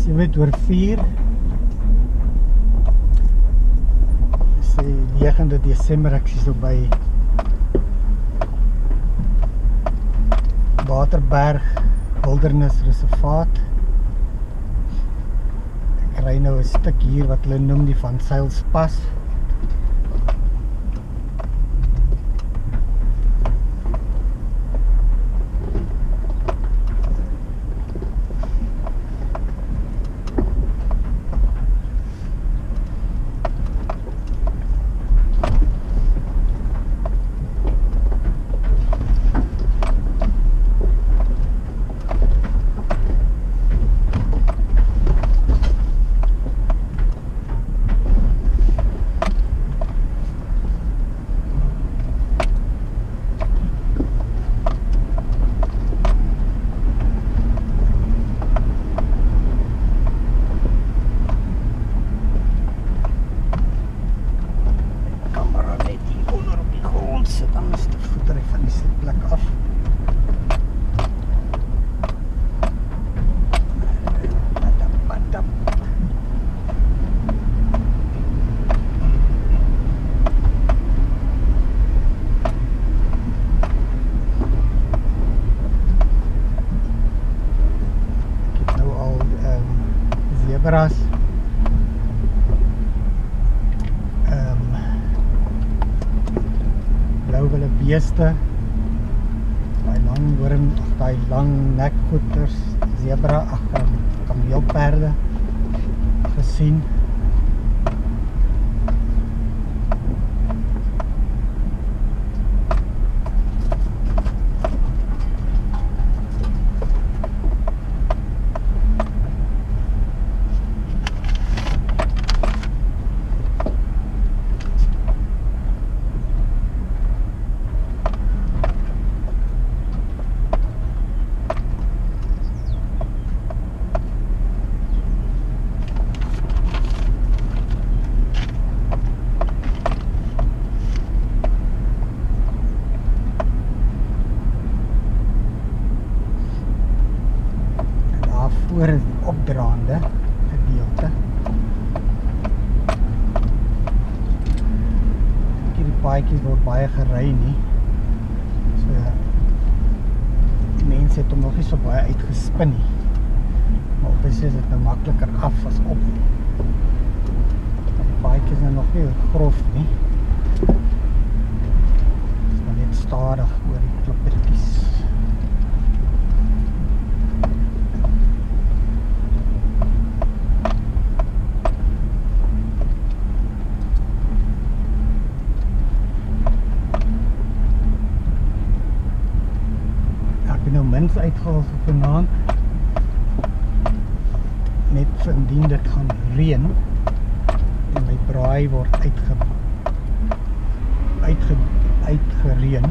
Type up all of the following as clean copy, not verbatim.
7:04. Dis die 9de Desember, ek is so by Waterberg Wilderness Reservaat. Ek ry nou 'n stuk hier wat hulle noem die Van Zyls Pas. Zebras, blou wildebeeste, daai lang horing, daai lang nekgoeters, zebra, kameelperde gesien. Voor is die opdraande gedeelte. Die paadjies word baie gery nie. So die mense het hom nog nie so baie uitgespin nie. Maar obviously is dit nou makliker af as op. Die paadjies is nou nog nie grof nie. Is maar net stadig oor die klippertjies. Mins uitgehaal vir vanaand, net vir indien dit gaan reën en my braai word uitgereën.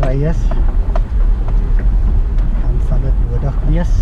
ry is, dan sal dit nodig wees.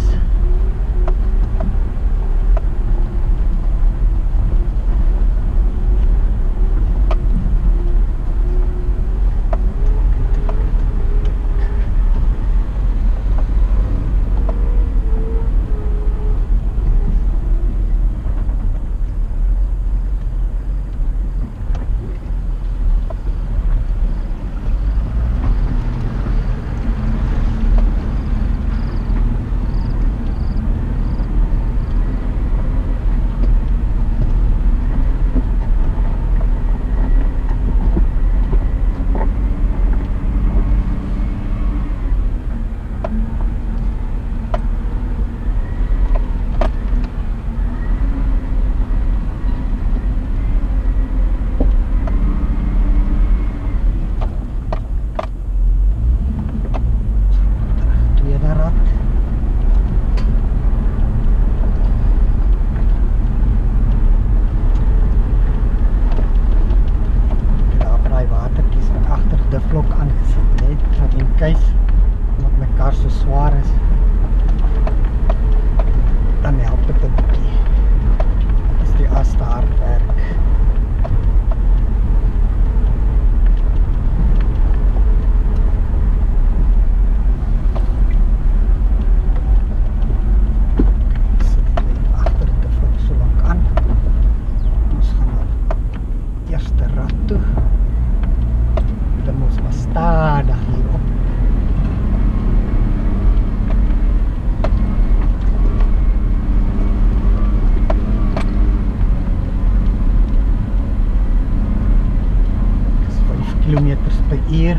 Kilometers per uur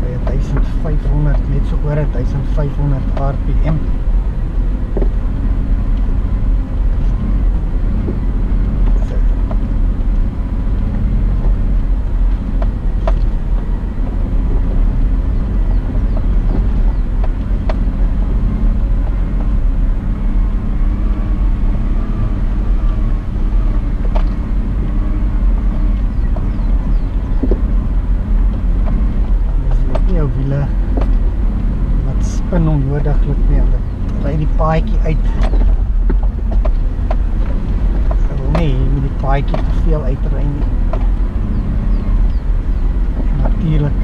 by 1500, net so oor 1500 rpm. Wat spin onnodiglik nie, want dit ry die paadjie uit. Ek wil nie met die paadjie te veel uitry nie. En natuurlijk,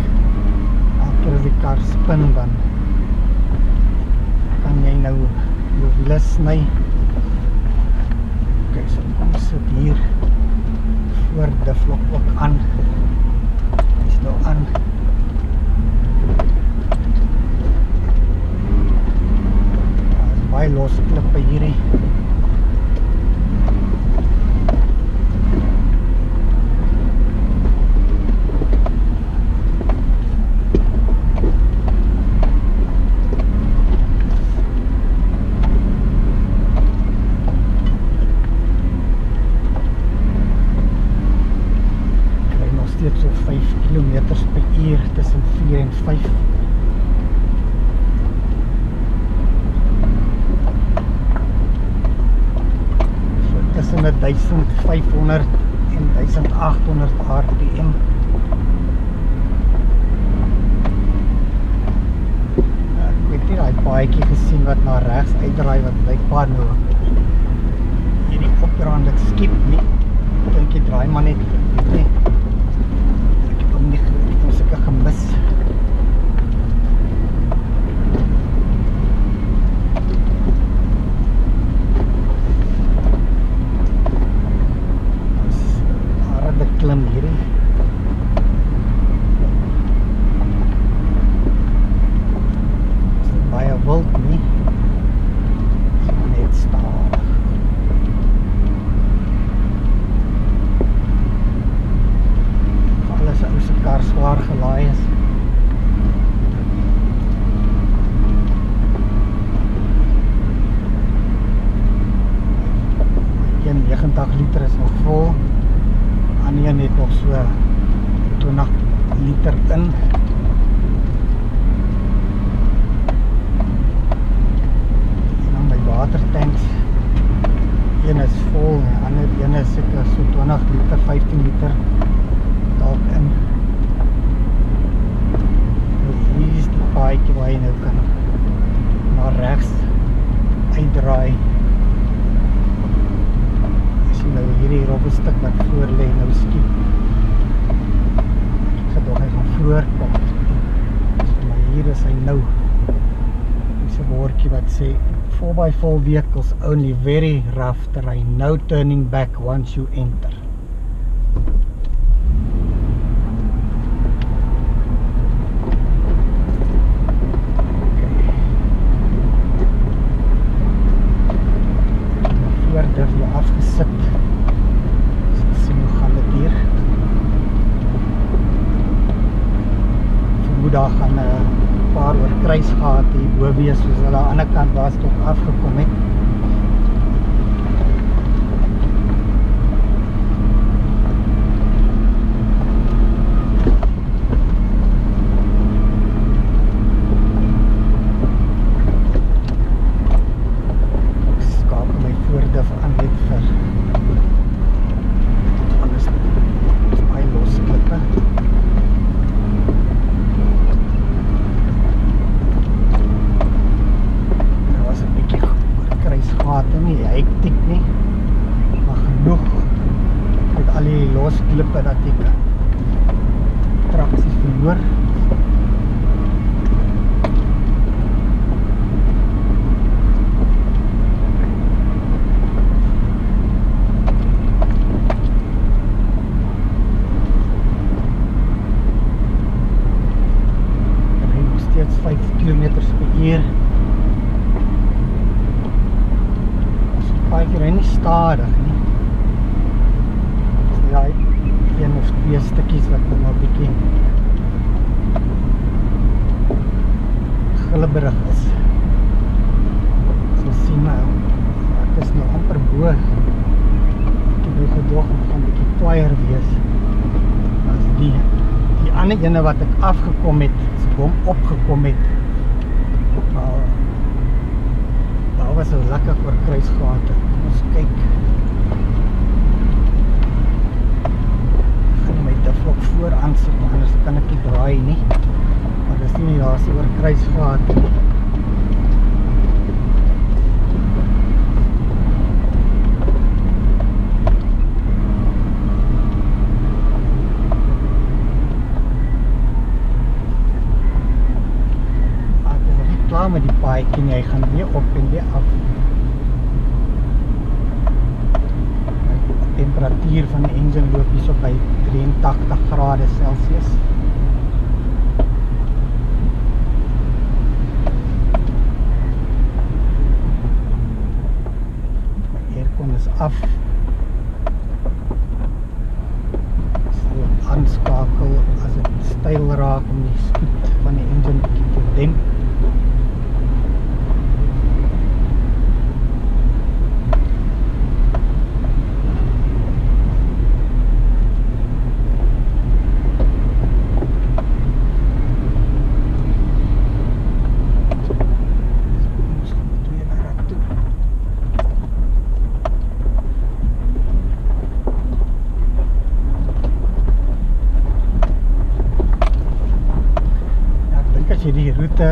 elke keer as die kar spin, dan kan jy nou jou wiele sny. Ok, so kom sit hier voor die vlok ook aan. Hy is nou aan. Baie losse klippe hierdie. Kry nog steeds so 5 kilometers per uur tussen 4 en 5. Tussen 1500 en 1800 rpm. Ek weet nie, die paadjie gesien wat na regs uitdraai, wat blykbaar nou hierdie opdraandelik skiep nie. Ek dink jy draai maar net, weet nie. Ek het hom nie sulke gemis. Klim hierdie. Is nie baie wild nie. Is net stadig. Alles ou se kar swaar gelaai is. 90 liter is nog vol. Annie net nog so 20 liter in. En dan my watertanks. Een is vol, en die ander een is seker so 20 liter, 15 liter dalk in. Nou 4x4 vehicles only, very rough terrain, no turning back once you enter. Voordeur weer afgesit. So sien hoe gaan dit hier. Vermoed daar gaan 'n paar oorkruisgate hier bo wees, soos hulle aan die ander kant waar dit ook afgekom het. Nie hektiek nie, maar genoeg met al die los klippe dat ek traksie verloor. Ek ry nog steeds 5 km/h. Ek ry nie stadig nie. So ja, 1 of 2 stukkies wat nou maar bietjie glibberig is. So sien my, ek is nou amper bo. Ek het nou gedoog om gaan bietjie kwaier wees. As die ander ene wat ek afgekom het, as ek hom opgekom het, daar was 'n lekker oorkruisgate. Ons kyk. Ek gaan my difflok voor aansit, maar anders kan ek nie draai nie. Maar dis nie daar se oorkruisgate nie. Met die paadjie en jy gaan weer op en weer af. Die temperatuur van die engine loop hier so by 83 grade Celsius. My aircon is af. Ek sal aanskakel as dit styl raak om die spoed van die engine te demp. As jy die route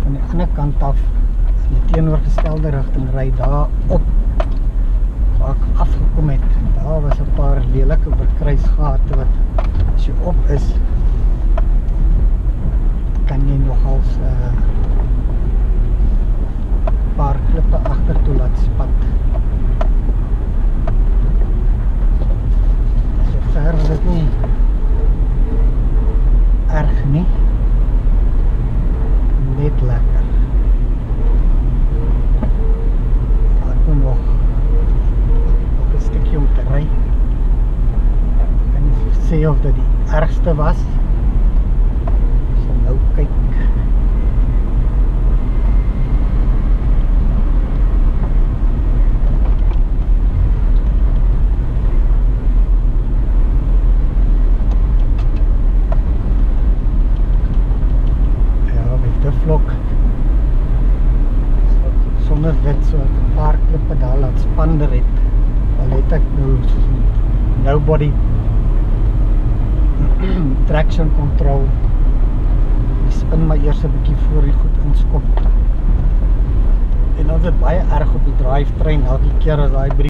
van die ander kant af in die teenoorgestelde rigting ry, daar op waar ek afgekom het, daar was 'n paar lelike oorkruisgate wat as jy op is, kan jy nogals 'n paar klippe agtertoe laat spat. So ver is dit nie erg nie. Net lekker. Ek moet nog 'n stukkie om te ry. Ek kan nie sê of dit die ergste was. So nou kyk. Vlok sonder dit so 'n paar klippe daar laat spander het. Al het ek nou nobody traction control. Ek spin maar eers 'n bietjie voor die goed inskop. En dan is dit baie erg op die drive train elke keer as daai